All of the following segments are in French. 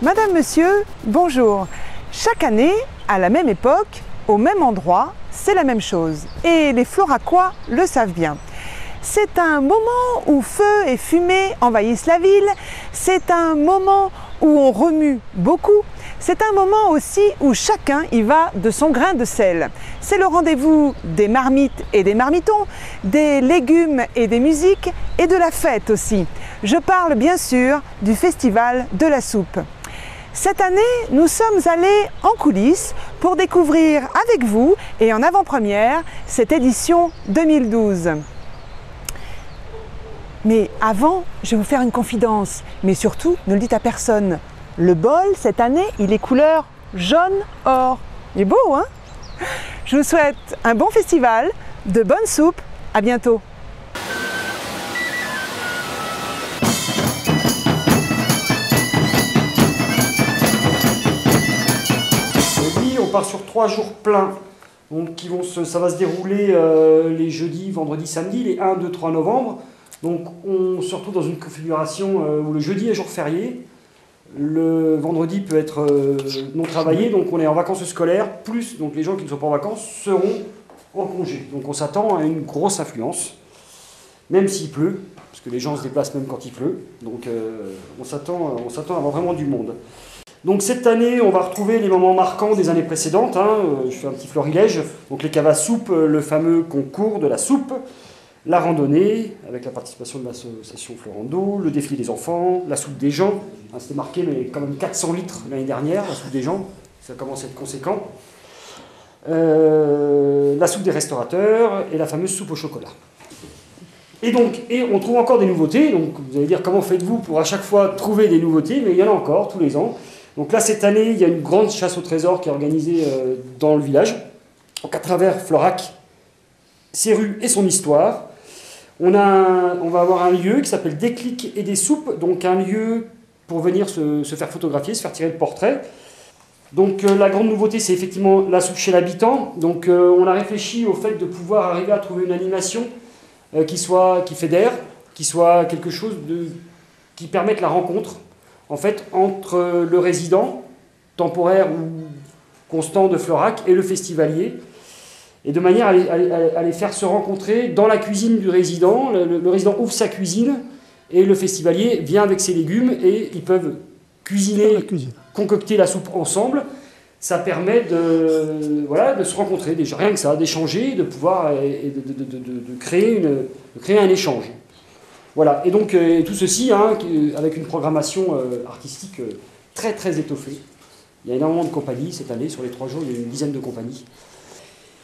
Madame, monsieur, bonjour. Chaque année, à la même époque, au même endroit, c'est la même chose. Et les Floracois le savent bien. C'est un moment où feu et fumée envahissent la ville. C'est un moment où on remue beaucoup. C'est un moment aussi où chacun y va de son grain de sel. C'est le rendez-vous des marmites et des marmitons, des légumes et des musiques et de la fête aussi. Je parle bien sûr du Festival de la Soupe. Cette année, nous sommes allés en coulisses pour découvrir avec vous et en avant-première cette édition 2012. Mais avant, je vais vous faire une confidence, mais surtout, ne le dites à personne. Le bol, cette année, il est couleur jaune-or. Il est beau, hein? Je vous souhaite un bon festival, de bonnes soupes, à bientôt. On part sur 3 jours pleins, donc ça va se dérouler les jeudis, vendredis, samedis, les 1, 2, 3 novembre. Donc on se retrouve dans une configuration où le jeudi est jour férié, le vendredi peut être non travaillé, donc on est en vacances scolaires, plus donc les gens qui ne sont pas en vacances seront en congé. Donc on s'attend à une grosse affluence, même s'il pleut, parce que les gens se déplacent même quand il pleut, donc on s'attend à avoir vraiment du monde. Donc cette année, on va retrouver les moments marquants des années précédentes. Je fais un petit florilège. Donc les caves à soupe, le fameux concours de la soupe, la randonnée, avec la participation de l'association Florando, le défilé des enfants, la soupe des gens. C'était marqué, mais quand même 400 litres l'année dernière, la soupe des gens. Ça commence à être conséquent. La soupe des restaurateurs et la fameuse soupe au chocolat. Et on trouve encore des nouveautés. Donc vous allez dire, comment faites-vous pour à chaque fois trouver des nouveautés? Mais il y en a encore tous les ans. Donc là, cette année, il y a une grande chasse au trésor qui est organisée dans le village, donc à travers Florac, ses rues et son histoire. On va avoir un lieu qui s'appelle Déclic et des soupes, donc un lieu pour venir se faire photographier, se faire tirer le portrait. Donc la grande nouveauté, c'est effectivement la soupe chez l'habitant. Donc on a réfléchi au fait de pouvoir arriver à trouver une animation qui fédère, qui soit quelque chose qui permette la rencontre, en fait, entre le résident temporaire ou constant de Florac et le festivalier, et de manière à les faire se rencontrer dans la cuisine du résident. Le résident ouvre sa cuisine et le festivalier vient avec ses légumes et ils peuvent cuisiner, concocter la soupe ensemble. Ça permet de se rencontrer, déjà, rien que ça, d'échanger, de pouvoir de créer un échange. Voilà, et donc tout ceci avec une programmation artistique très très étoffée. Il y a énormément de compagnies cette année, sur les 3 jours, il y a une dizaine de compagnies.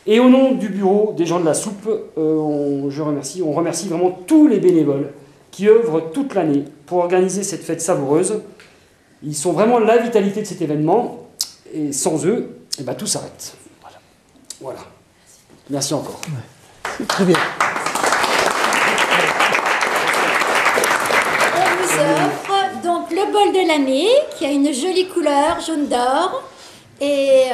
Et au nom du bureau des gens de la soupe, on remercie vraiment tous les bénévoles qui œuvrent toute l'année pour organiser cette fête savoureuse. Ils sont vraiment la vitalité de cet événement, et sans eux, tout s'arrête. Voilà. Merci encore. C'est très bien. Offre donc le bol de l'année qui a une jolie couleur jaune d'or et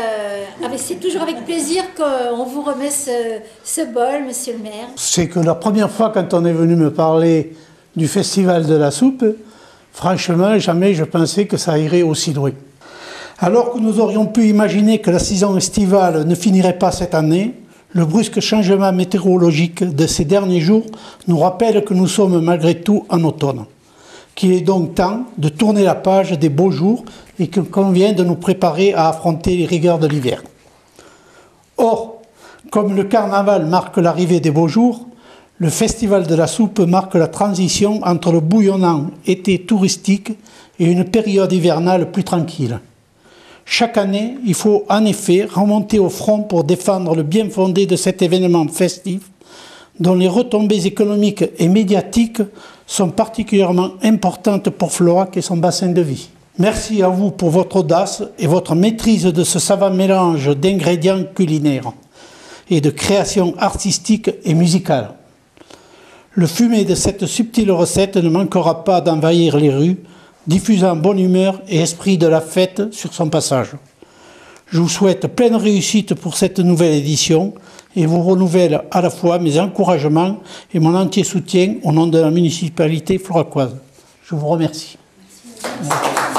c'est toujours avec plaisir qu'on vous remet ce bol, monsieur le maire. C'est que la première fois quand on est venu me parler du Festival de la Soupe, franchement jamais je pensais que ça irait aussi loin. Alors que nous aurions pu imaginer que la saison estivale ne finirait pas cette année, le brusque changement météorologique de ces derniers jours nous rappelle que nous sommes malgré tout en automne, qu'il est donc temps de tourner la page des beaux jours et qu'il convient de nous préparer à affronter les rigueurs de l'hiver. Or, comme le carnaval marque l'arrivée des beaux jours, le Festival de la Soupe marque la transition entre le bouillonnant été touristique et une période hivernale plus tranquille. Chaque année, il faut en effet remonter au front pour défendre le bien fondé de cet événement festif, dont les retombées économiques et médiatiques sont particulièrement importantes pour Florac et son bassin de vie. Merci à vous pour votre audace et votre maîtrise de ce savant mélange d'ingrédients culinaires et de création artistique et musicale. Le fumet de cette subtile recette ne manquera pas d'envahir les rues, diffusant bonne humeur et esprit de la fête sur son passage. Je vous souhaite pleine réussite pour cette nouvelle édition et vous renouvelle à la fois mes encouragements et mon entier soutien au nom de la municipalité floracoise. Je vous remercie. Merci.